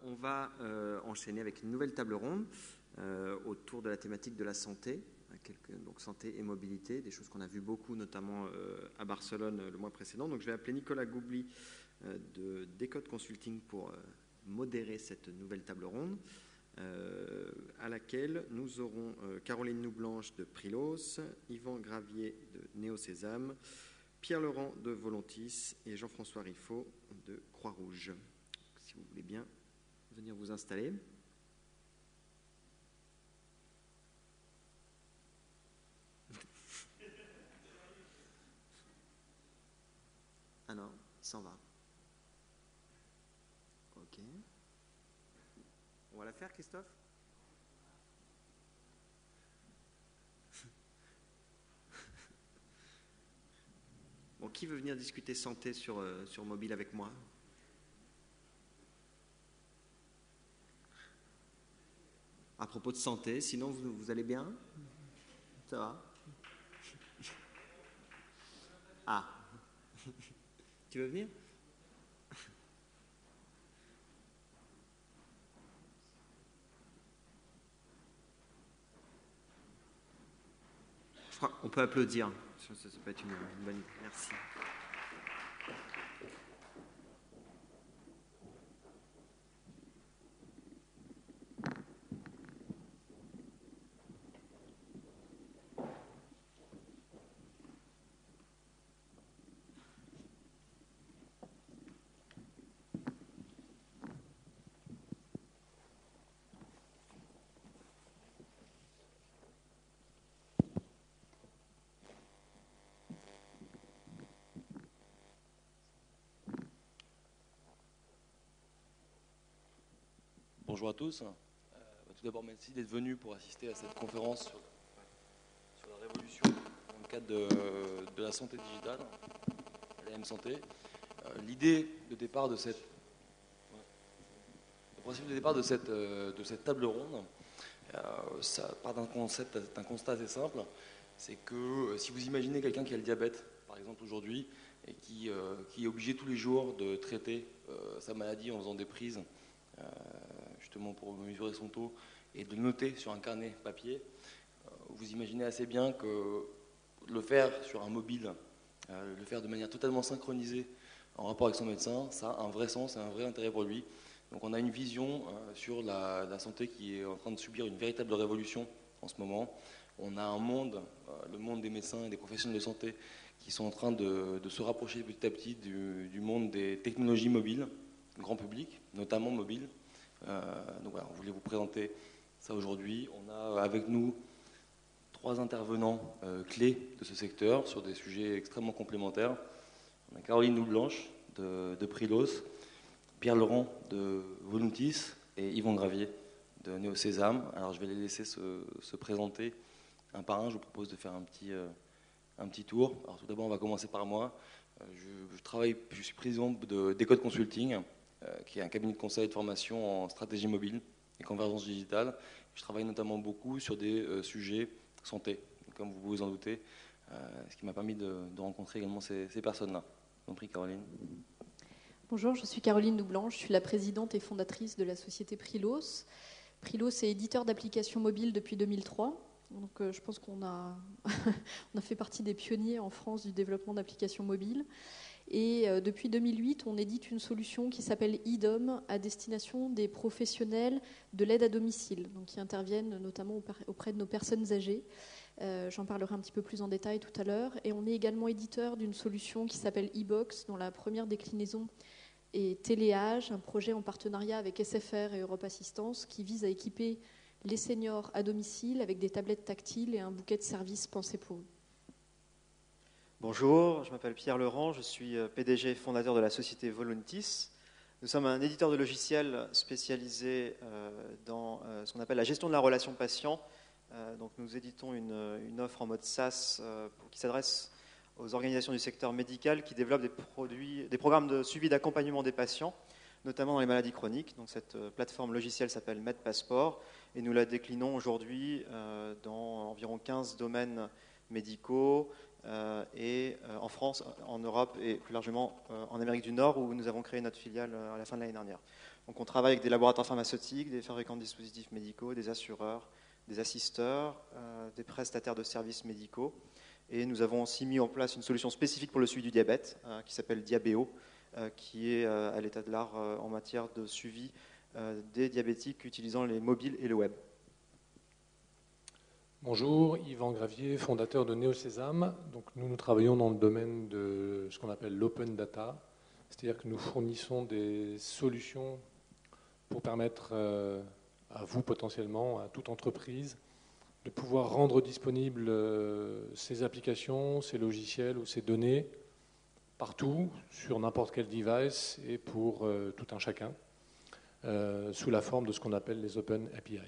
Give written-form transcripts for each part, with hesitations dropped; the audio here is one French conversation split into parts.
On va enchaîner avec une nouvelle table ronde autour de la thématique de la santé, donc santé et mobilité, des choses qu'on a vues beaucoup, notamment à Barcelone le mois précédent. Donc je vais appeler Nicolas Goubli de Decode Consulting pour modérer cette nouvelle table ronde, à laquelle nous aurons Caroline Noublanche de Prilos, Yvan Gravier de Néo-Sésame, Pierre Laurent de Volontis et Jean-François Riffaut de Croix-Rouge. Si vous voulez bien venir vous installer. Ah non, il s'en va. Ok. On va la faire, Christophe ? Bon, qui veut venir discuter santé sur mobile avec moi ? À propos de santé, sinon vous allez bien ? Ça va ? Ah. Tu veux venir ? Je crois qu'on peut applaudir. Ça peut être une bonne idée. Merci. Bonjour à tous. Tout d'abord, merci d'être venus pour assister à cette conférence sur la révolution dans le cadre de la santé digitale, la M-Santé. L'idée de départ de le principe de départ de cette table ronde, ça part d'un constat assez simple, c'est que si vous imaginez quelqu'un qui a le diabète, par exemple aujourd'hui, et qui est obligé tous les jours de traiter sa maladie en faisant des prises, justement pour mesurer son taux, et de noter sur un carnet papier, vous imaginez assez bien que le faire sur un mobile, le faire de manière totalement synchronisée en rapport avec son médecin, ça a un vrai sens et un vrai intérêt pour lui. Donc on a une vision sur la santé qui est en train de subir une véritable révolution en ce moment. On a un monde, le monde des médecins et des professionnels de santé, qui sont en train de se rapprocher petit à petit du monde des technologies mobiles, grand public, notamment mobile. Donc voilà, on voulait vous présenter ça aujourd'hui. On a avec nous 3 intervenants clés de ce secteur sur des sujets extrêmement complémentaires. On a Caroline Noublanche de Prilos, Pierre Laurent de Voluntis et Yvan Gravier de Néo-Sésame. Alors je vais les laisser se présenter un par un. Je vous propose de faire un petit tour. Alors tout d'abord, on va commencer par moi. Je suis président de Decode Consulting, qui est un cabinet de conseil et de formation en stratégie mobile et convergence digitale. Je travaille notamment beaucoup sur des sujets santé, comme vous vous en doutez, ce qui m'a permis de rencontrer également ces personnes-là. Je vous en prie, Caroline. Bonjour, je suis Caroline Noublanche, je suis la présidente et fondatrice de la société Prilos. Prilos est éditeur d'applications mobiles depuis 2003. Donc, je pense qu'on a, on a fait partie des pionniers en France du développement d'applications mobiles. Et depuis 2008, on édite une solution qui s'appelle IDOM à destination des professionnels de l'aide à domicile, donc qui interviennent notamment auprès de nos personnes âgées. J'en parlerai un petit peu plus en détail tout à l'heure. Et on est également éditeur d'une solution qui s'appelle e-Box, dont la première déclinaison est Téléage, un projet en partenariat avec SFR et Europe Assistance qui vise à équiper les seniors à domicile avec des tablettes tactiles et un bouquet de services pensés pour eux. Bonjour, je m'appelle Pierre Laurent, je suis PDG et fondateur de la société Voluntis. Nous sommes un éditeur de logiciels spécialisé dans ce qu'on appelle la gestion de la relation patient. Donc nous éditons une offre en mode SaaS qui s'adresse aux organisations du secteur médical qui développent des programmes de suivi d'accompagnement des patients, notamment dans les maladies chroniques. Donc cette plateforme logicielle s'appelle MedPassport et nous la déclinons aujourd'hui dans environ 15 domaines médicaux et en France, en Europe et plus largement en Amérique du Nord où nous avons créé notre filiale à la fin de l'année dernière. Donc on travaille avec des laboratoires pharmaceutiques, des fabricants de dispositifs médicaux, des assureurs, des assisteurs, des prestataires de services médicaux. Et nous avons aussi mis en place une solution spécifique pour le suivi du diabète, qui s'appelle Diabéo, qui est à l'état de l'art en matière de suivi des diabétiques utilisant les mobiles et le web. Bonjour, Yvan Gravier, fondateur de NeoSésame. Donc nous travaillons dans le domaine de ce qu'on appelle l'open data, c'est-à-dire que nous fournissons des solutions pour permettre à vous potentiellement, à toute entreprise, de pouvoir rendre disponibles ces applications, ces logiciels ou ces données partout, sur n'importe quel device et pour tout un chacun, sous la forme de ce qu'on appelle les Open API.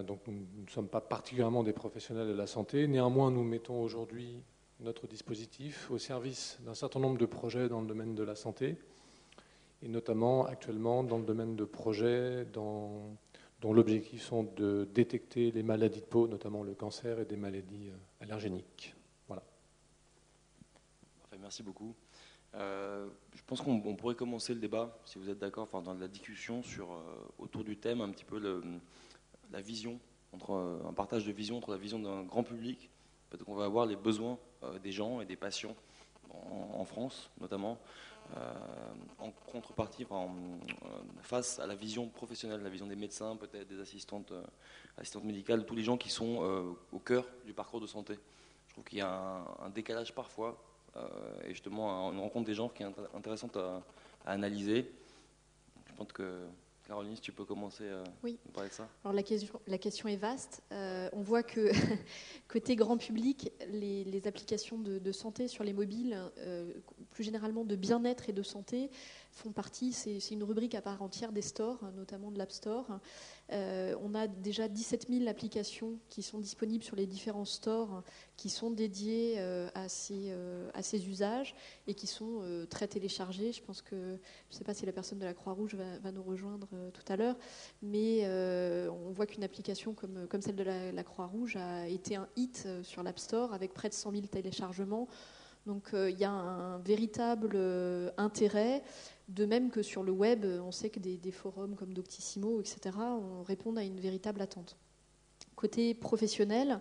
Donc nous ne sommes pas particulièrement des professionnels de la santé, néanmoins nous mettons aujourd'hui notre dispositif au service d'un certain nombre de projets dans le domaine de la santé, et notamment actuellement dans le domaine de projets dont l'objectif sont de détecter les maladies de peau, notamment le cancer et des maladies allergéniques. Voilà. Parfait, merci beaucoup. Je pense qu'on pourrait commencer le débat, si vous êtes d'accord, enfin, dans la discussion autour du thème, un petit peu la vision, un partage de vision entre la vision d'un grand public. Peut-être qu'on va avoir les besoins des gens et des patients en France, notamment, en contrepartie, face à la vision professionnelle, la vision des médecins, peut-être des assistantes médicales, tous les gens qui sont au cœur du parcours de santé. Je trouve qu'il y a un décalage parfois, et justement une rencontre des gens qui est intéressante à analyser. Je pense que Caroline, si tu peux commencer à nous parler de ça. Alors la question est vaste. On voit que côté grand public, les applications de santé sur les mobiles, plus généralement de bien-être et de santé, font partie, c'est une rubrique à part entière des stores, notamment de l'App Store. On a déjà 17 000 applications qui sont disponibles sur les différents stores, qui sont dédiées à ces usages et qui sont très téléchargées. Je pense que, je ne sais pas si la personne de la Croix-Rouge va nous rejoindre tout à l'heure, mais on voit qu'une application comme celle de la Croix-Rouge a été un hit sur l'App Store avec près de 100 000 téléchargements. Donc il y a un véritable intérêt, de même que sur le web, on sait que des forums comme Doctissimo, etc., répondent à une véritable attente. Côté professionnel,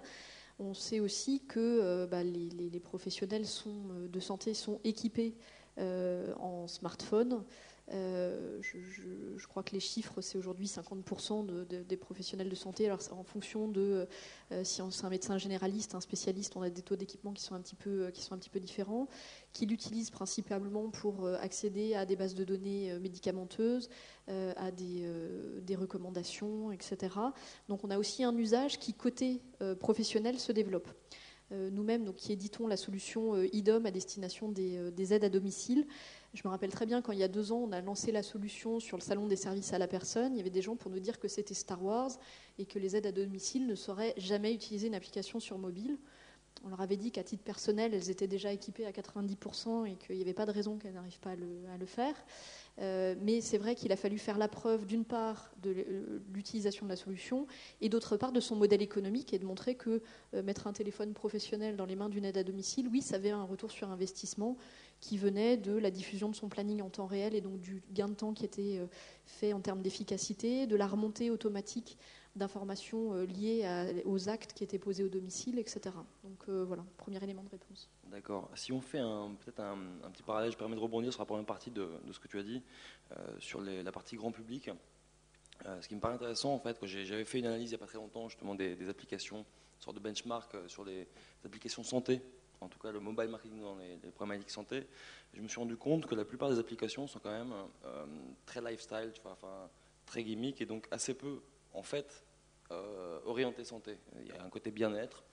on sait aussi que les professionnels de santé sont équipés en smartphone. Je crois que les chiffres, c'est aujourd'hui 50% des professionnels de santé. Alors en fonction de si c'est un médecin généraliste, un spécialiste, on a des taux d'équipement qui sont un petit peu différents, qui l'utilisent principalement pour accéder à des bases de données médicamenteuses, à des recommandations, etc. Donc on a aussi un usage qui, côté professionnel, se développe. Nous-mêmes, donc, qui éditons la solution IDOM à destination des aides à domicile. Je me rappelle très bien quand il y a 2 ans, on a lancé la solution sur le salon des services à la personne. Il y avait des gens pour nous dire que c'était Star Wars et que les aides à domicile ne sauraient jamais utiliser une application sur mobile. On leur avait dit qu'à titre personnel, elles étaient déjà équipées à 90% et qu'il n'y avait pas de raison qu'elles n'arrivent pas à le faire. Mais c'est vrai qu'il a fallu faire la preuve, d'une part, de l'utilisation de la solution et d'autre part, de son modèle économique et de montrer que mettre un téléphone professionnel dans les mains d'une aide à domicile, oui, ça avait un retour sur investissement qui venait de la diffusion de son planning en temps réel et donc du gain de temps qui était fait en termes d'efficacité, de la remontée automatique d'informations liées aux actes qui étaient posés au domicile, etc. Donc voilà, premier élément de réponse. D'accord. Si on fait peut-être un petit parallèle, je permets de rebondir sur la première partie de ce que tu as dit, sur la partie grand public. Ce qui me paraît intéressant, en fait, que j'avais fait une analyse il n'y a pas très longtemps, justement, des applications, une sorte de benchmark sur les applications santé, en tout cas le mobile marketing dans les problématiques santé. Je me suis rendu compte que la plupart des applications sont quand même très lifestyle, tu vois, enfin, très gimmick, et donc assez peu, en fait, orienté santé. Il y a un côté bien-être,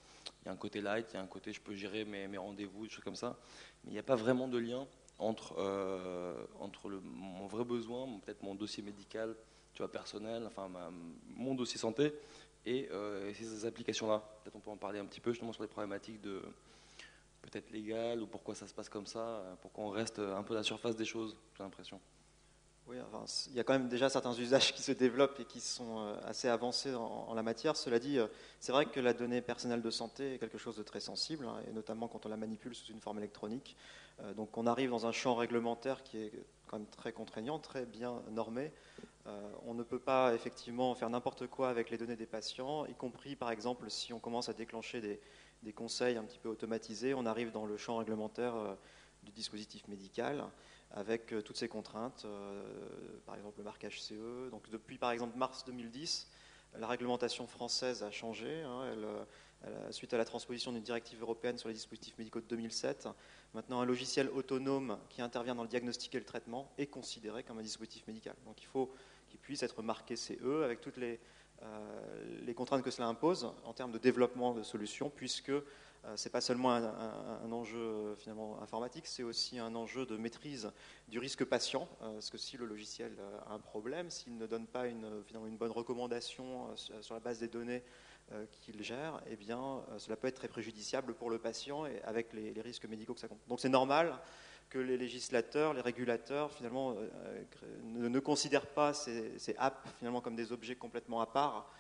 il y a un côté light, il y a un côté je peux gérer mes rendez-vous, des choses comme ça, mais il n'y a pas vraiment de lien entre mon vrai besoin, peut-être mon dossier médical, tu vois, personnel, enfin mon dossier santé et ces applications-là. Peut-être on peut en parler un petit peu justement sur les problématiques de peut-être légales ou pourquoi ça se passe comme ça, pourquoi on reste un peu à la surface des choses, j'ai l'impression. Oui, enfin, il y a quand même déjà certains usages qui se développent et qui sont assez avancés en la matière. Cela dit, c'est vrai que la donnée personnelle de santé est quelque chose de très sensible, hein, et notamment quand on la manipule sous une forme électronique. Donc on arrive dans un champ réglementaire qui est quand même très contraignant, très bien normé. On ne peut pas effectivement faire n'importe quoi avec les données des patients, y compris par exemple si on commence à déclencher des conseils un petit peu automatisés, on arrive dans le champ réglementaire du dispositif médical, avec toutes ces contraintes, par exemple le marquage CE. Donc depuis par exemple mars 2010, la réglementation française a changé, hein, suite à la transposition d'une directive européenne sur les dispositifs médicaux de 2007. Maintenant, un logiciel autonome qui intervient dans le diagnostic et le traitement est considéré comme un dispositif médical. Donc il faut qu'il puisse être marqué CE avec toutes les contraintes que cela impose en termes de développement de solutions, puisque ce n'est pas seulement un enjeu finalement informatique, c'est aussi un enjeu de maîtrise du risque patient, parce que si le logiciel a un problème, s'il ne donne pas finalement une bonne recommandation sur la base des données qu'il gère, eh bien, cela peut être très préjudiciable pour le patient et avec les risques médicaux que ça comporte. Donc c'est normal que les législateurs, les régulateurs, finalement, ne considèrent pas ces apps finalement comme des objets complètement à part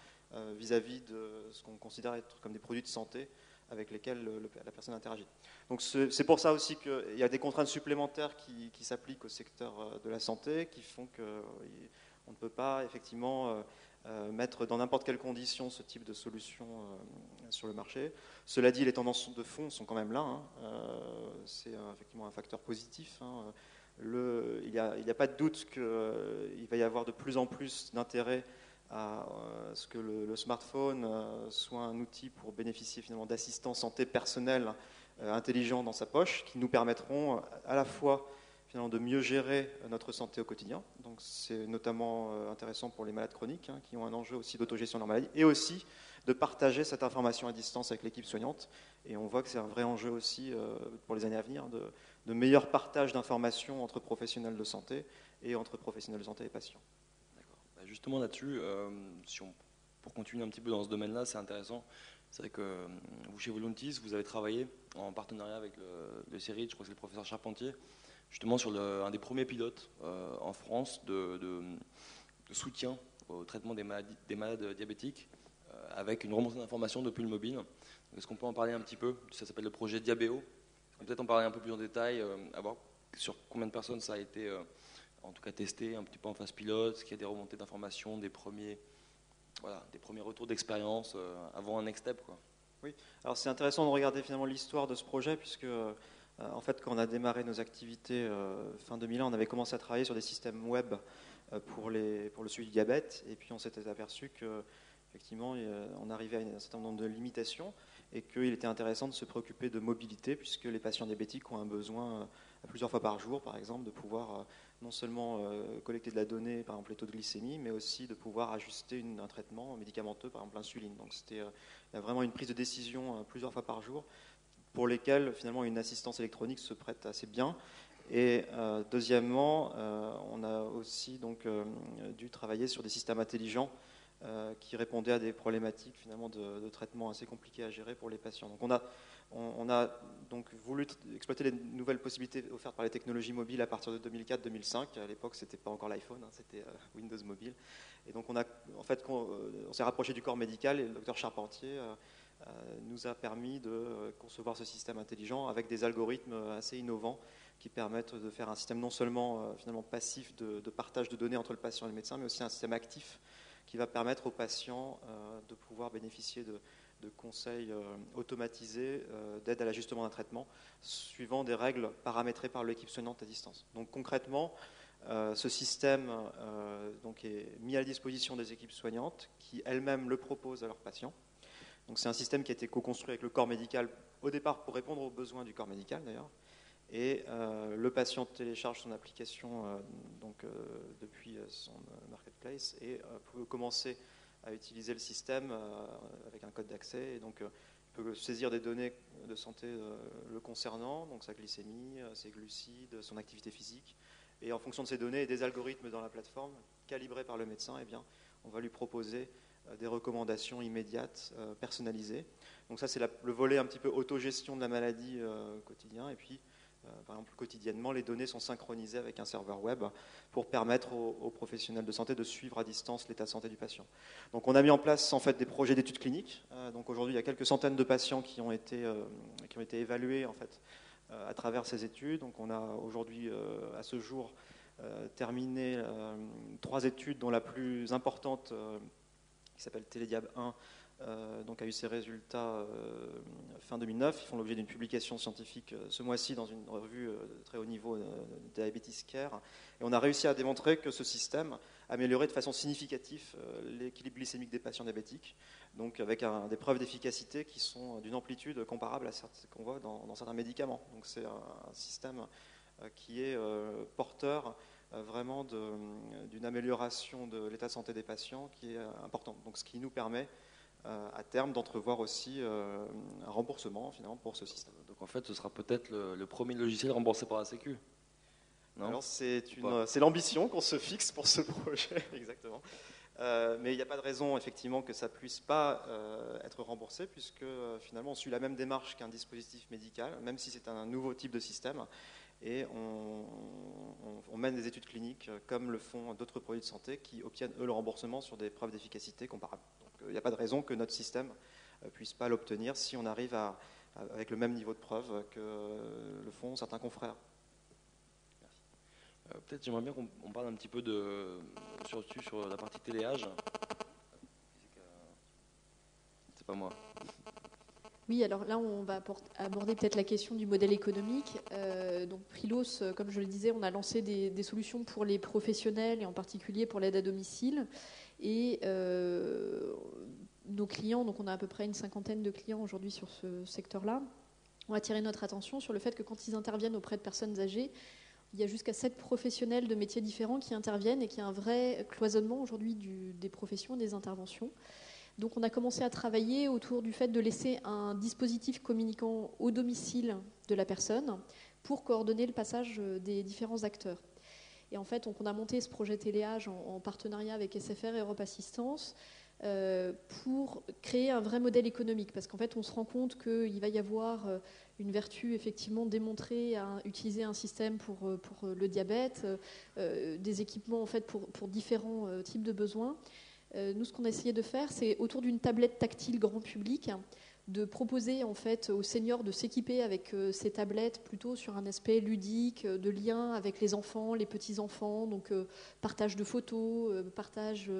vis-à-vis de ce qu'on considère être comme des produits de santé avec lesquels la personne interagit. Donc c'est pour ça aussi qu'il y a des contraintes supplémentaires qui s'appliquent au secteur de la santé, qui font qu'on ne peut pas effectivement mettre dans n'importe quelle condition ce type de solution sur le marché. Cela dit, les tendances de fond sont quand même là, hein. C'est effectivement un facteur positif, hein. Il n'y a pas de doute qu'il va y avoir de plus en plus d'intérêt à ce que le smartphone soit un outil pour bénéficier finalement d'assistants santé personnels intelligents dans sa poche, qui nous permettront à la fois finalement de mieux gérer notre santé au quotidien. Donc c'est notamment intéressant pour les malades chroniques, hein, qui ont un enjeu aussi d'autogestion de leur maladie, et aussi de partager cette information à distance avec l'équipe soignante. Et on voit que c'est un vrai enjeu aussi pour les années à venir, de meilleur partage d'informations entre professionnels de santé et entre professionnels de santé et patients. Justement là-dessus, pour continuer un petit peu dans ce domaine-là, c'est intéressant. C'est vrai que vous, chez Voluntis, vous avez travaillé en partenariat avec le CERID, je crois que c'est le professeur Charpentier, justement sur un des premiers pilotes en France de soutien au traitement des malades diabétiques avec une remontée d'informations depuis le mobile. Est-ce qu'on peut en parler un petit peu? Ça s'appelle le projet Diabéo. Peut-être en parler un peu plus en détail, à voir sur combien de personnes ça a été en tout cas testé un petit peu en phase pilote, qu'il y a des remontées d'informations, des premiers retours d'expérience avant un next step, quoi. Oui, alors c'est intéressant de regarder finalement l'histoire de ce projet, puisque en fait, quand on a démarré nos activités fin 2001, on avait commencé à travailler sur des systèmes web pour le suivi du diabète, et puis on s'était aperçu qu'effectivement on arrivait à un certain nombre de limitations et qu'il était intéressant de se préoccuper de mobilité, puisque les patients diabétiques ont un besoin à plusieurs fois par jour, par exemple, de pouvoir non seulement collecter de la donnée, par exemple les taux de glycémie, mais aussi de pouvoir ajuster un traitement médicamenteux, par exemple l'insuline. Donc il y a vraiment une prise de décision plusieurs fois par jour, pour lesquelles finalement une assistance électronique se prête assez bien. Et deuxièmement, on a aussi donc dû travailler sur des systèmes intelligents qui répondaient à des problématiques finalement de traitement assez compliquées à gérer pour les patients. Donc on a donc voulu exploiter les nouvelles possibilités offertes par les technologies mobiles à partir de 2004-2005. À l'époque, c'était pas encore l'iPhone, hein, c'était Windows Mobile. Et donc on s'est rapproché du corps médical, et le docteur Charpentier nous a permis de concevoir ce système intelligent avec des algorithmes assez innovants qui permettent de faire un système non seulement finalement passif de partage de données entre le patient et le médecin, mais aussi un système actif qui va permettre aux patients de pouvoir bénéficier de conseils automatisés d'aide à l'ajustement d'un traitement suivant des règles paramétrées par l'équipe soignante à distance. Donc concrètement, ce système donc est mis à la disposition des équipes soignantes qui elles-mêmes le proposent à leurs patients. Donc c'est un système qui a été co-construit avec le corps médical au départ pour répondre aux besoins du corps médical d'ailleurs. Et le patient télécharge son application depuis son marketplace et peut commencer à utiliser le système avec un code d'accès. Et donc il peut saisir des données de santé le concernant, donc sa glycémie, ses glucides, son activité physique. Et en fonction de ces données et des algorithmes dans la plateforme, calibrés par le médecin, eh bien, on va lui proposer des recommandations immédiates, personnalisées. Donc ça, c'est le volet un petit peu autogestion de la maladie quotidien. Et puis, Par exemple, quotidiennement, les données sont synchronisées avec un serveur web pour permettre aux professionnels de santé de suivre à distance l'état de santé du patient. Donc, on a mis en place en fait des projets d'études cliniques. Donc, aujourd'hui, il y a quelques centaines de patients qui ont été évalués en fait à travers ces études. Donc, on a aujourd'hui, à ce jour, terminé 3 études, dont la plus importante, qui s'appelle Télédiab 1. Donc a eu ses résultats fin 2009. Ils font l'objet d'une publication scientifique ce mois-ci dans une revue de très haut niveau, Diabetes Care. Et on a réussi à démontrer que ce système améliorait de façon significative l'équilibre glycémique des patients diabétiques, donc avec des preuves d'efficacité qui sont d'une amplitude comparable à ce qu'on voit dans certains médicaments. Donc c'est un système qui est porteur vraiment d'une amélioration de l'état de santé des patients qui est importante. Donc ce qui nous permet à terme d'entrevoir aussi un remboursement finalement pour ce système. Donc en fait, ce sera peut-être le premier logiciel remboursé par la Sécu. Non ? Alors c'est l'ambition qu'on se fixe pour ce projet, exactement. Mais il n'y a pas de raison effectivement que ça ne puisse pas être remboursé, puisque finalement on suit la même démarche qu'un dispositif médical, même si c'est un nouveau type de système. Et on mène des études cliniques comme le font d'autres produits de santé qui obtiennent eux le remboursement sur des preuves d'efficacité comparables. Donc il n'y a pas de raison que notre système ne puisse pas l'obtenir si on arrive avec le même niveau de preuve que le font certains confrères. Merci. Peut-être j'aimerais bien qu'on parle un petit peu sur la partie téléage. C'est pas moi. Oui, alors là, on va aborder peut-être la question du modèle économique. Donc, Prilos, comme je le disais, on a lancé des solutions pour les professionnels et en particulier pour l'aide à domicile. Et nos clients, donc on a à peu près une 50aine de clients aujourd'hui sur ce secteur-là, ont attiré notre attention sur le fait que quand ils interviennent auprès de personnes âgées, il y a jusqu'à 7 professionnels de métiers différents qui interviennent et qu'il y a un vrai cloisonnement aujourd'hui des professions et des interventions. Donc on a commencé à travailler autour du fait de laisser un dispositif communiquant au domicile de la personne pour coordonner le passage des différents acteurs. Et en fait, on a monté ce projet téléage en partenariat avec SFR et Europe Assistance pour créer un vrai modèle économique. Parce qu'en fait, on se rend compte qu'il va y avoir une vertu effectivement démontrée à utiliser un système pour le diabète, des équipements en fait pour différents types de besoins. Nous, ce qu'on a essayé de faire, c'est autour d'une tablette tactile grand public, de proposer en fait aux seniors de s'équiper avec ces tablettes plutôt sur un aspect ludique, de lien avec les enfants, les petits-enfants, donc partage de photos, partage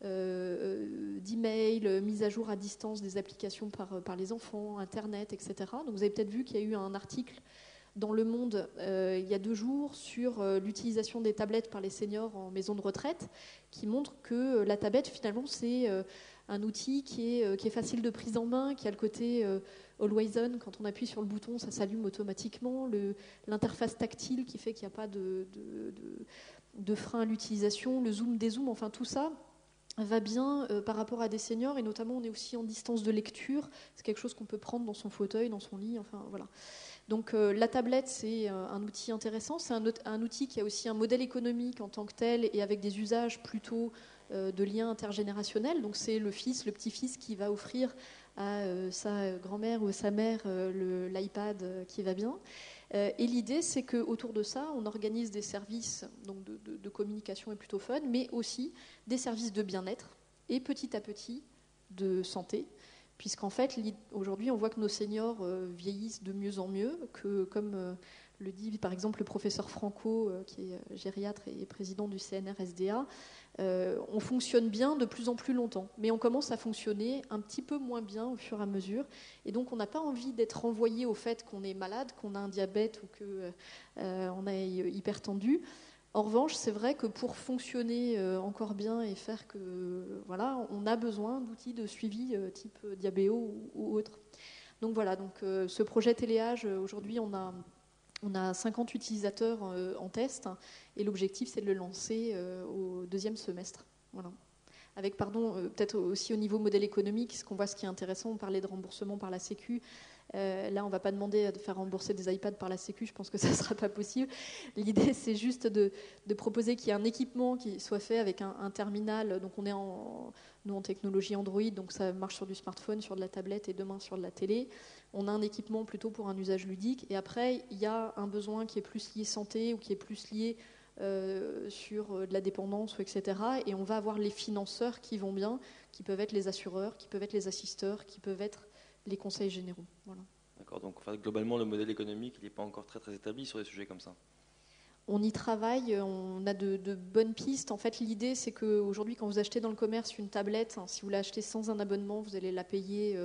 d'emails, mise à jour à distance des applications par les enfants, Internet, etc. Donc vous avez peut-être vu qu'il y a eu un article dans Le Monde il y a 2 jours sur l'utilisation des tablettes par les seniors en maison de retraite, qui montre que la tablette finalement c'est un outil qui est facile de prise en main, qui a le côté always on, quand on appuie sur le bouton ça s'allume automatiquement, l'interface tactile qui fait qu'il n'y a pas de frein à l'utilisation, le zoom, dézoom, enfin tout ça va bien par rapport à des seniors, et notamment on est aussi en distance de lecture, c'est quelque chose qu'on peut prendre dans son fauteuil, dans son lit, enfin voilà. Donc la tablette, c'est un outil intéressant. C'est un outil qui a aussi un modèle économique en tant que tel et avec des usages plutôt de liens intergénérationnels. Donc c'est le fils, le petit-fils qui va offrir à sa grand-mère ou à sa mère l'iPad qui va bien. Et l'idée, c'est qu'autour de ça, on organise des services donc de communication et plutôt fun, mais aussi des services de bien-être et petit à petit de santé. Puisqu'en fait, aujourd'hui, on voit que nos seniors vieillissent de mieux en mieux, que comme le dit par exemple le professeur Franco, qui est gériatre et président du CNR-SDA, on fonctionne bien de plus en plus longtemps, mais on commence à fonctionner un petit peu moins bien au fur et à mesure, et donc on n'a pas envie d'être renvoyé au fait qu'on est malade, qu'on a un diabète ou qu'on est hypertendu. En revanche, c'est vrai que pour fonctionner encore bien et faire que voilà, on a besoin d'outils de suivi type Diabéo ou autre. Donc voilà, donc ce projet téléage, aujourd'hui on a 50 utilisateurs en test, et l'objectif c'est de le lancer au 2e semestre. Voilà. Avec, peut-être aussi au niveau modèle économique, ce qu'on voit, ce qui est intéressant, on parlait de remboursement par la Sécu. Là, on ne va pas demander de faire rembourser des iPads par la Sécu, je pense que ça ne sera pas possible. L'idée, c'est juste de proposer qu'il y ait un équipement qui soit fait avec un terminal. Donc, nous, en technologie Android, donc ça marche sur du smartphone, sur de la tablette et demain sur de la télé. On a un équipement plutôt pour un usage ludique. Et après, il y a un besoin qui est plus lié santé ou qui est plus lié sur de la dépendance, etc. Et on va avoir les financeurs qui vont bien, qui peuvent être les assureurs, qui peuvent être les assisteurs, qui peuvent être les conseils généraux. Voilà. D'accord, donc globalement, le modèle économique, il n'est pas encore très, très établi sur des sujets comme ça. On y travaille, on a de bonnes pistes. En fait, l'idée, c'est qu'aujourd'hui, quand vous achetez dans le commerce une tablette, si vous l'achetez sans un abonnement, vous allez la payer,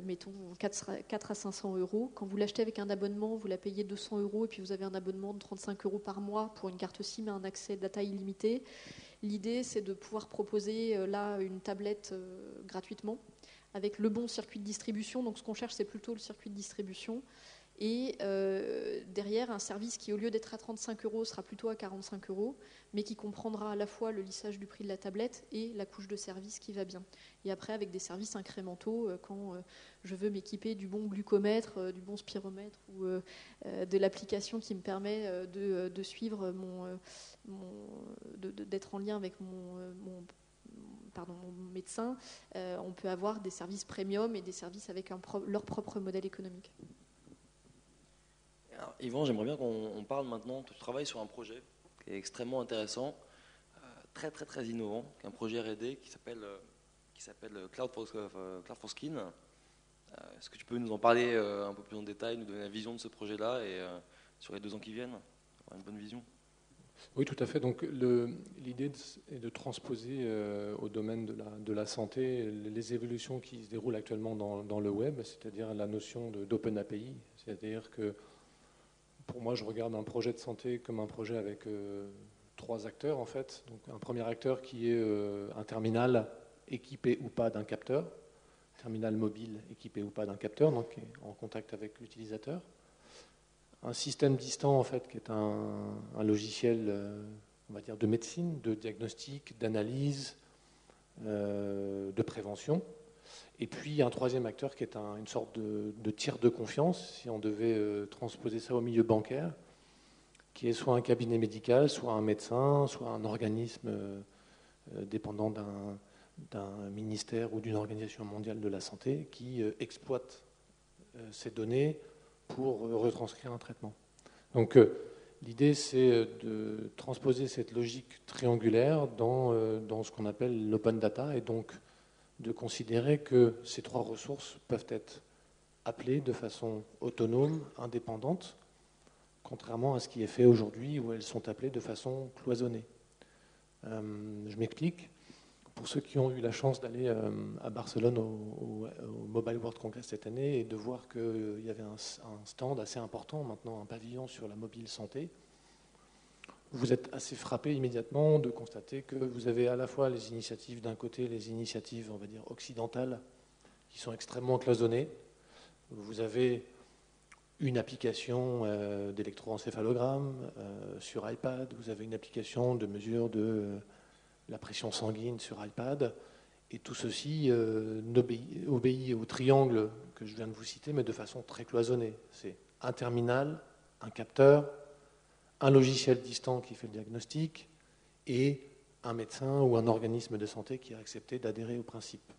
mettons, 4 à 500 euros. Quand vous l'achetez avec un abonnement, vous la payez 200 euros et puis vous avez un abonnement de 35 euros par mois pour une carte SIM et un accès data illimité. L'idée, c'est de pouvoir proposer là une tablette gratuitement, avec le bon circuit de distribution. Donc ce qu'on cherche, c'est plutôt le circuit de distribution. Et derrière, un service qui, au lieu d'être à 35 euros, sera plutôt à 45 euros, mais qui comprendra à la fois le lissage du prix de la tablette et la couche de service qui va bien. Et après, avec des services incrémentaux, quand je veux m'équiper du bon glucomètre, du bon spiromètre ou de l'application qui me permet de suivre d'être en lien avec mon médecin, on peut avoir des services premium et des services avec leur propre modèle économique. Alors, Yvan, j'aimerais bien qu'on parle maintenant. Tu travailles sur un projet qui est extrêmement intéressant, très très très innovant, un projet R&D qui s'appelle Cloud for Skin. Est-ce que tu peux nous en parler un peu plus en détail, nous donner la vision de ce projet-là et sur les 2 ans qui viennent, avoir une bonne vision? Oui, tout à fait. Donc, l'idée est de transposer au domaine de la santé les évolutions qui se déroulent actuellement dans le web, c'est-à-dire la notion d'open API. C'est-à-dire que, pour moi, je regarde un projet de santé comme un projet avec 3 acteurs, en fait. Donc, un premier acteur qui est un terminal équipé ou pas d'un capteur, terminal mobile équipé ou pas d'un capteur, donc en contact avec l'utilisateur. Un système distant, en fait, qui est un logiciel, on va dire, de médecine, de diagnostic, d'analyse, de prévention. Et puis un troisième acteur qui est une sorte de tiers de confiance, si on devait transposer ça au milieu bancaire, qui est soit un cabinet médical, soit un médecin, soit un organisme dépendant d'un ministère ou d'une organisation mondiale de la santé qui exploite ces données pour retranscrire un traitement. Donc l'idée, c'est de transposer cette logique triangulaire dans ce qu'on appelle l'open data, et donc de considérer que ces 3 ressources peuvent être appelées de façon autonome, indépendante, contrairement à ce qui est fait aujourd'hui où elles sont appelées de façon cloisonnée. Je m'explique. Pour ceux qui ont eu la chance d'aller à Barcelone au Mobile World Congress cette année et de voir qu'il y avait un stand assez important, maintenant un pavillon sur la mobile santé, vous êtes assez frappé immédiatement de constater que vous avez à la fois les initiatives d'un côté, les initiatives, on va dire, occidentales, qui sont extrêmement cloisonnées. Vous avez une application d'électroencéphalogramme sur iPad, vous avez une application de mesure de la pression sanguine sur iPad, et tout ceci obéit au triangle que je viens de vous citer, mais de façon très cloisonnée. C'est un terminal, un capteur, un logiciel distant qui fait le diagnostic, et un médecin ou un organisme de santé qui a accepté d'adhérer au principe.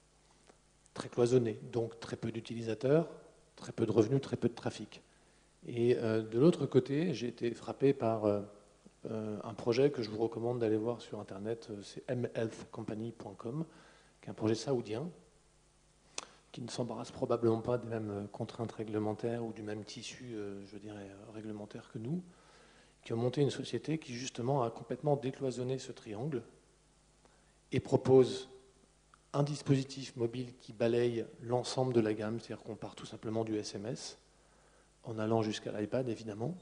Très cloisonné, donc très peu d'utilisateurs, très peu de revenus, très peu de trafic. Et de l'autre côté, j'ai été frappé par un projet que je vous recommande d'aller voir sur Internet, c'est mhealthcompany.com, qui est un projet saoudien, qui ne s'embarrasse probablement pas des mêmes contraintes réglementaires ou du même tissu, je dirais, réglementaire que nous, qui ont monté une société qui justement a complètement décloisonné ce triangle et propose un dispositif mobile qui balaye l'ensemble de la gamme, c'est-à-dire qu'on part tout simplement du SMS, en allant jusqu'à l'iPad évidemment.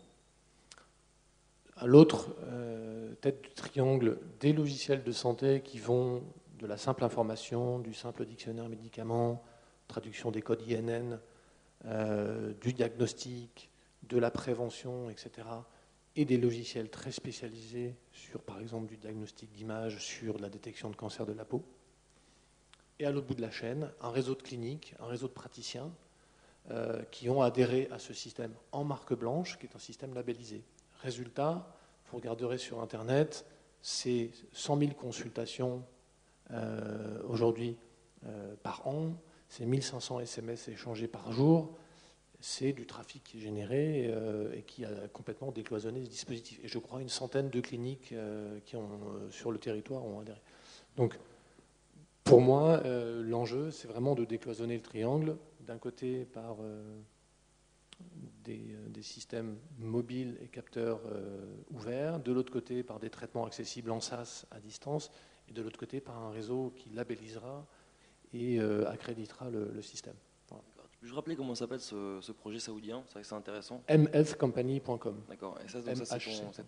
À l'autre tête du triangle, des logiciels de santé qui vont de la simple information, du simple dictionnaire médicaments, traduction des codes INN, du diagnostic, de la prévention, etc., et des logiciels très spécialisés sur, par exemple, du diagnostic d'image, sur la détection de cancer de la peau. Et à l'autre bout de la chaîne, un réseau de cliniques, un réseau de praticiens qui ont adhéré à ce système en marque blanche, qui est un système labellisé. Résultat, vous regarderez sur Internet, c'est 100 000 consultations aujourd'hui par an, c'est 1500 SMS échangés par jour, c'est du trafic qui est généré et qui a complètement décloisonné ce dispositif. Et je crois une centaine de cliniques qui ont, sur le territoire ont adhéré. Donc, pour moi, l'enjeu, c'est vraiment de décloisonner le triangle, d'un côté par des systèmes mobiles et capteurs ouverts, de l'autre côté par des traitements accessibles en SaaS à distance, et de l'autre côté par un réseau qui labellisera et accréditera le système. Voilà. Tu peux rappeler comment s'appelle ce projet saoudien? C'est vrai que c'est intéressant. mhealthcompany.com. D'accord. Et ça, donc, c'est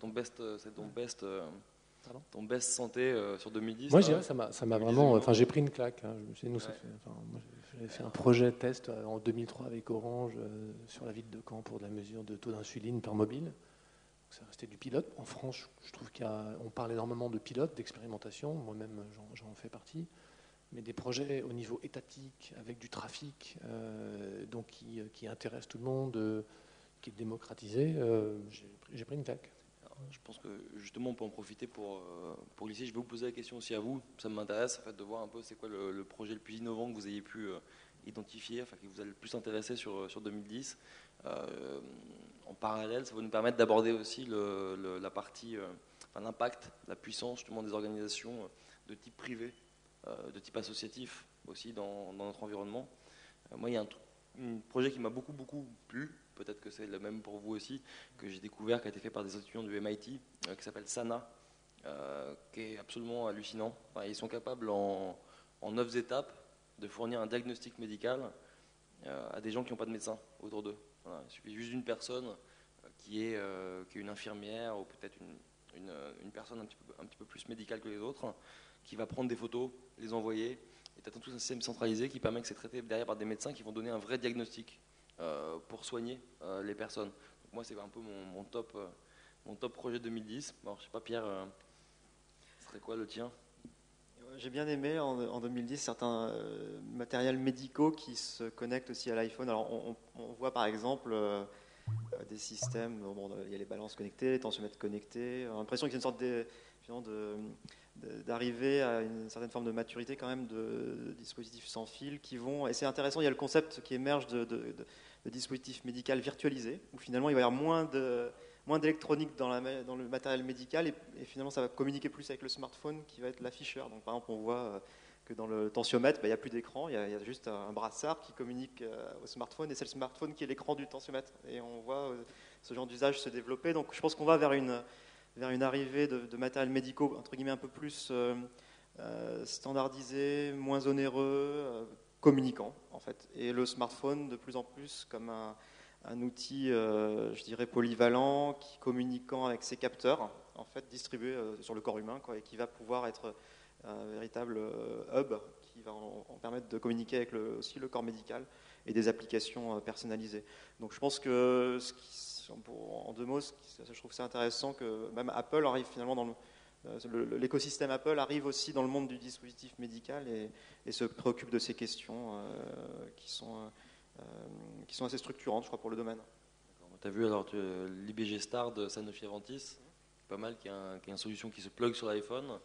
ton best santé sur 2010. Moi, je dirais ça m'a vraiment. Enfin, j'ai pris une claque. Hein. Moi, j'avais fait un projet test en 2003 avec Orange sur la ville de Caen pour de la mesure de taux d'insuline par mobile. Donc, ça restait du pilote. En France, je trouve qu'on parle énormément de pilote, d'expérimentation. Moi-même, j'en fais partie. Mais des projets au niveau étatique, avec du trafic, donc qui intéresse tout le monde, qui est démocratisé, j'ai pris une claque. Alors, je pense que justement on peut en profiter pour glisser. Je vais vous poser la question aussi à vous. Ça m'intéresse en fait, de voir un peu c'est quoi le projet le plus innovant que vous ayez pu identifier, enfin, qui vous a le plus intéressé sur 2010. En parallèle, ça va nous permettre d'aborder aussi la partie, l'impact, la puissance justement des organisations de type privé, de type associatif aussi dans notre environnement. Moi, il y a un projet qui m'a beaucoup plu, peut-être que c'est le même pour vous aussi, que j'ai découvert, qui a été fait par des étudiants du MIT, qui s'appelle Sana, qui est absolument hallucinant. Enfin, ils sont capables en 9 étapes de fournir un diagnostic médical à des gens qui n'ont pas de médecin autour d'eux. Voilà, il suffit juste d'une personne qui est une infirmière ou peut-être une personne un petit peu plus médicale que les autres, qui va prendre des photos, les envoyer, et tu as tout un système centralisé qui permet que c'est traité derrière par des médecins qui vont donner un vrai diagnostic pour soigner les personnes. Donc moi, c'est un peu mon top projet 2010. Alors, je sais pas, Pierre, ce serait quoi le tien? J'ai bien aimé en 2010 certains matériels médicaux qui se connectent aussi à l'iPhone. Alors, on voit par exemple des systèmes, il y a les balances connectées, les tensiomètres connectés. On a l'impression qu'il y a une sorte d'arriver à une certaine forme de maturité quand même de dispositifs sans fil qui vont, et c'est intéressant, il y a le concept qui émerge de dispositifs médicaux virtualisés, où finalement il va y avoir moins d'électronique dans le matériel médical, et finalement ça va communiquer plus avec le smartphone qui va être l'afficheur. Donc par exemple on voit que dans le tensiomètre, il n'y a plus d'écran, il y a juste un brassard qui communique au smartphone, et c'est le smartphone qui est l'écran du tensiomètre. Et on voit ce genre d'usage se développer. Donc je pense qu'on va vers une arrivée de matériel médicaux, entre guillemets, un peu plus standardisé, moins onéreux, communicant, en fait. Et le smartphone, de plus en plus, comme un outil, je dirais, polyvalent, qui communiquant avec ses capteurs, en fait, distribué sur le corps humain, quoi, et qui va pouvoir être un véritable hub qui va en permettre de communiquer avec aussi le corps médical et des applications personnalisées. Donc je pense que en 2 mots, je trouve ça intéressant que même Apple arrive finalement dans l'écosystème Apple arrive aussi dans le monde du dispositif médical et se préoccupe de ces questions qui sont assez structurantes, je crois, pour le domaine. Tu as vu alors l'IBG Star de Sanofi Aventis, pas mal, qui a une solution qui se plug sur l'iPhone,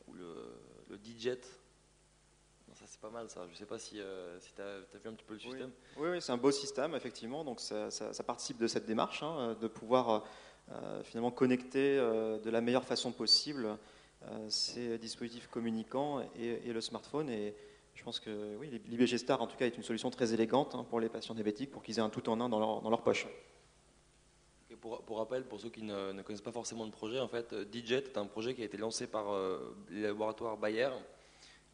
ou le DJet. Ça c'est pas mal ça. Je sais pas si tu as vu un petit peu le système. Oui, c'est un beau système effectivement. Donc ça participe de cette démarche de pouvoir finalement connecter de la meilleure façon possible ces dispositifs communicants et le smartphone. Et je pense que oui, l'IBG Star en tout cas est une solution très élégante pour les patients diabétiques pour qu'ils aient un tout en un dans leur poche. Et pour rappel, pour ceux qui ne connaissent pas forcément le projet, en fait, DJet est un projet qui a été lancé par les laboratoires Bayer,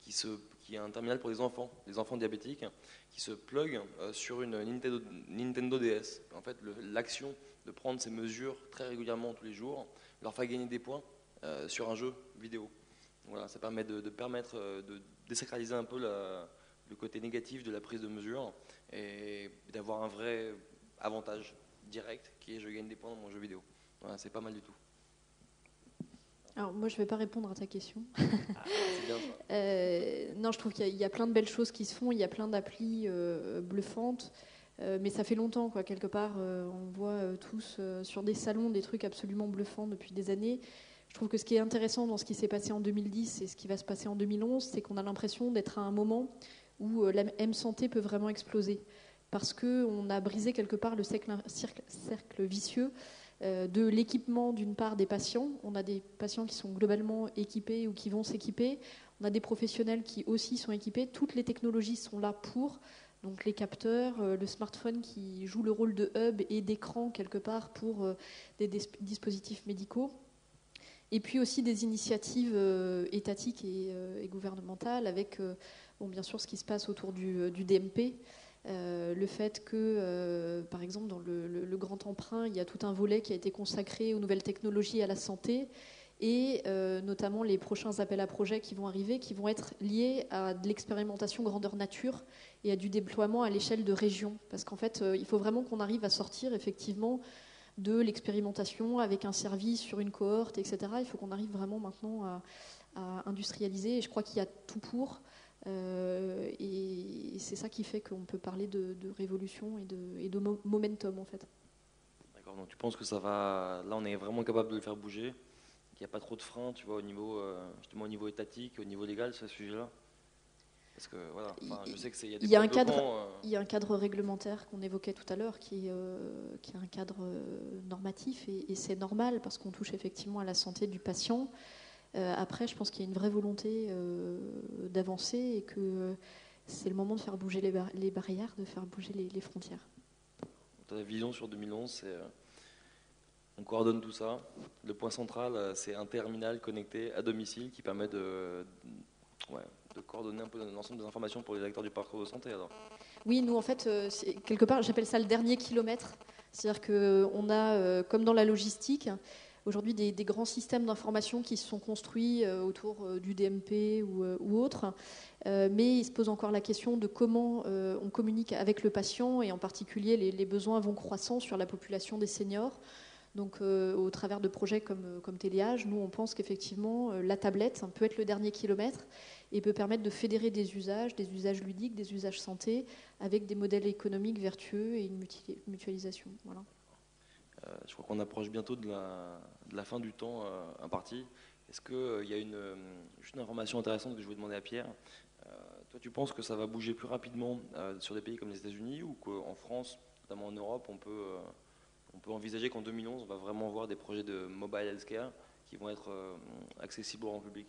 qui est un terminal pour des enfants diabétiques, qui se plug sur une Nintendo DS. En fait, l'action de prendre ces mesures très régulièrement tous les jours leur fait gagner des points sur un jeu vidéo. Voilà, ça permet de désacraliser un peu le côté négatif de la prise de mesure et d'avoir un vrai avantage direct qui est je gagne des points dans mon jeu vidéo. Voilà, c'est pas mal du tout. Alors moi je ne vais pas répondre à ta question. C'est bien ça. Non, je trouve qu'il y a plein de belles choses qui se font, il y a plein d'applis bluffantes. Mais ça fait longtemps, quoi. Quelque part, on voit tous sur des salons des trucs absolument bluffants depuis des années. Je trouve que ce qui est intéressant dans ce qui s'est passé en 2010 et ce qui va se passer en 2011, c'est qu'on a l'impression d'être à un moment où la M-santé peut vraiment exploser. Parce qu'on a brisé quelque part le cercle vicieux de l'équipement d'une part des patients. On a des patients qui sont globalement équipés ou qui vont s'équiper. On a des professionnels qui aussi sont équipés. Toutes les technologies sont là pour... Donc les capteurs, le smartphone qui joue le rôle de hub et d'écran quelque part pour des dispositifs médicaux. Et puis aussi des initiatives étatiques et gouvernementales avec, bien sûr, ce qui se passe autour du DMP. Le fait que, par exemple, dans le grand emprunt, il y a tout un volet qui a été consacré aux nouvelles technologies et à la santé, et notamment les prochains appels à projets qui vont arriver, qui vont être liés à de l'expérimentation grandeur nature et à du déploiement à l'échelle de régions. Parce qu'en fait, il faut vraiment qu'on arrive à sortir effectivement de l'expérimentation avec un service sur une cohorte, etc. Il faut qu'on arrive vraiment maintenant à industrialiser, et je crois qu'il y a tout pour. Et c'est ça qui fait qu'on peut parler de révolution et de momentum, en fait. D'accord, donc tu penses que ça va... Là, on est vraiment capable de le faire bouger, qu'il n'y a pas trop de freins, tu vois, justement au niveau étatique, au niveau légal, sur ce sujet-là? Parce que, voilà, je sais qu'il y a des points bloquants. Il y a un cadre réglementaire qu'on évoquait tout à l'heure, qui est un cadre normatif, et c'est normal, parce qu'on touche effectivement à la santé du patient. Après, je pense qu'il y a une vraie volonté d'avancer, et que c'est le moment de faire bouger les barrières, de faire bouger les frontières. Ta vision sur 2011, c'est on coordonne tout ça. Le point central, c'est un terminal connecté à domicile qui permet de coordonner un peu l'ensemble des informations pour les acteurs du parcours de santé. Alors. Oui, nous en fait, quelque part, j'appelle ça le dernier kilomètre. C'est-à-dire qu'on a, comme dans la logistique, aujourd'hui des grands systèmes d'information qui se sont construits autour du DMP ou autres, mais il se pose encore la question de comment on communique avec le patient, et en particulier les besoins vont croissant sur la population des seniors. Donc au travers de projets comme Téléage, nous on pense qu'effectivement la tablette peut être le dernier kilomètre et peut permettre de fédérer des usages ludiques, des usages santé, avec des modèles économiques vertueux et une mutualisation. Voilà. Je crois qu'on approche bientôt de la fin du temps imparti. Est-ce qu'il y a juste une information intéressante que je voulais demander à Pierre? Toi, tu penses que ça va bouger plus rapidement sur des pays comme les États-Unis, ou qu'en France, notamment en Europe, on peut envisager qu'en 2011, on va vraiment voir des projets de mobile healthcare qui vont être accessibles au grand public?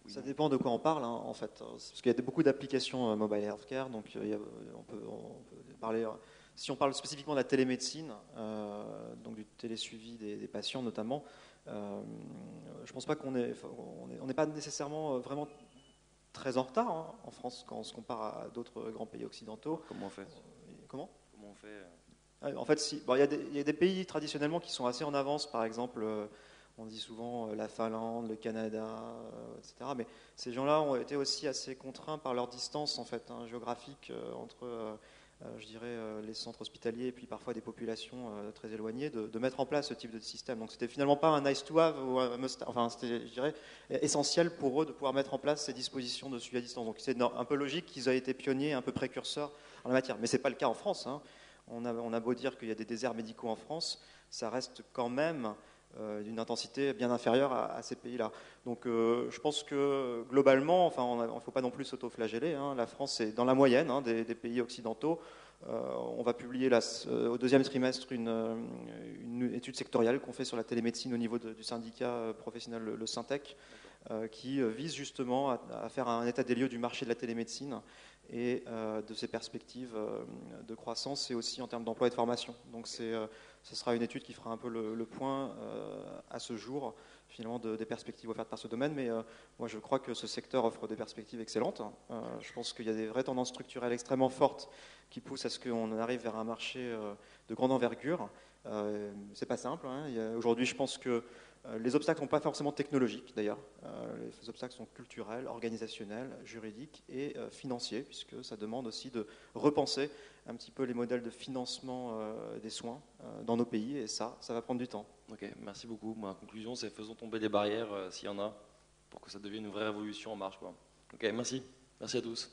Oui. Ça dépend de quoi on parle, en fait. Parce qu'il y a beaucoup d'applications mobile healthcare, donc on peut parler... Si on parle spécifiquement de la télémédecine, donc du télésuivi des patients notamment, je ne pense pas qu'on n'est pas nécessairement vraiment très en retard en France quand on se compare à d'autres grands pays occidentaux. Comment on fait? Comment on fait En fait, il y a des pays traditionnellement qui sont assez en avance. Par exemple, on dit souvent la Finlande, le Canada, etc. Mais ces gens-là ont été aussi assez contraints par leur distance en fait, géographique entre, je dirais, les centres hospitaliers et puis parfois des populations très éloignées, de mettre en place ce type de système. Donc c'était finalement pas un nice to have ou un must, enfin c'était, je dirais, essentiel pour eux de pouvoir mettre en place ces dispositions de suivi à distance. Donc c'est un peu logique qu'ils aient été pionniers, un peu précurseurs en la matière. Mais c'est pas le cas en France. On a beau dire qu'il y a des déserts médicaux en France, ça reste quand même d'une intensité bien inférieure à ces pays-là. Donc je pense que globalement, il ne faut pas non plus s'auto-flageller. La France est dans la moyenne des pays occidentaux. On va publier au deuxième trimestre une étude sectorielle qu'on fait sur la télémédecine au niveau du syndicat professionnel, le Syntec, qui vise justement à faire un état des lieux du marché de la télémédecine et de ses perspectives de croissance, et aussi en termes d'emploi et de formation. Donc ce sera une étude qui fera un peu le point à ce jour, finalement, des perspectives offertes par ce domaine. Mais moi, je crois que ce secteur offre des perspectives excellentes. Je pense qu'il y a des vraies tendances structurelles extrêmement fortes qui poussent à ce qu'on arrive vers un marché de grande envergure. C'est pas simple. Aujourd'hui, je pense que les obstacles ne sont pas forcément technologiques, d'ailleurs. Les obstacles sont culturels, organisationnels, juridiques et financiers, puisque ça demande aussi de repenser un petit peu les modèles de financement des soins dans nos pays, et ça va prendre du temps. Ok, merci beaucoup. Ma conclusion, c'est faisons tomber les barrières s'il y en a, pour que ça devienne une vraie révolution en marche, quoi. Ok, merci. Merci à tous.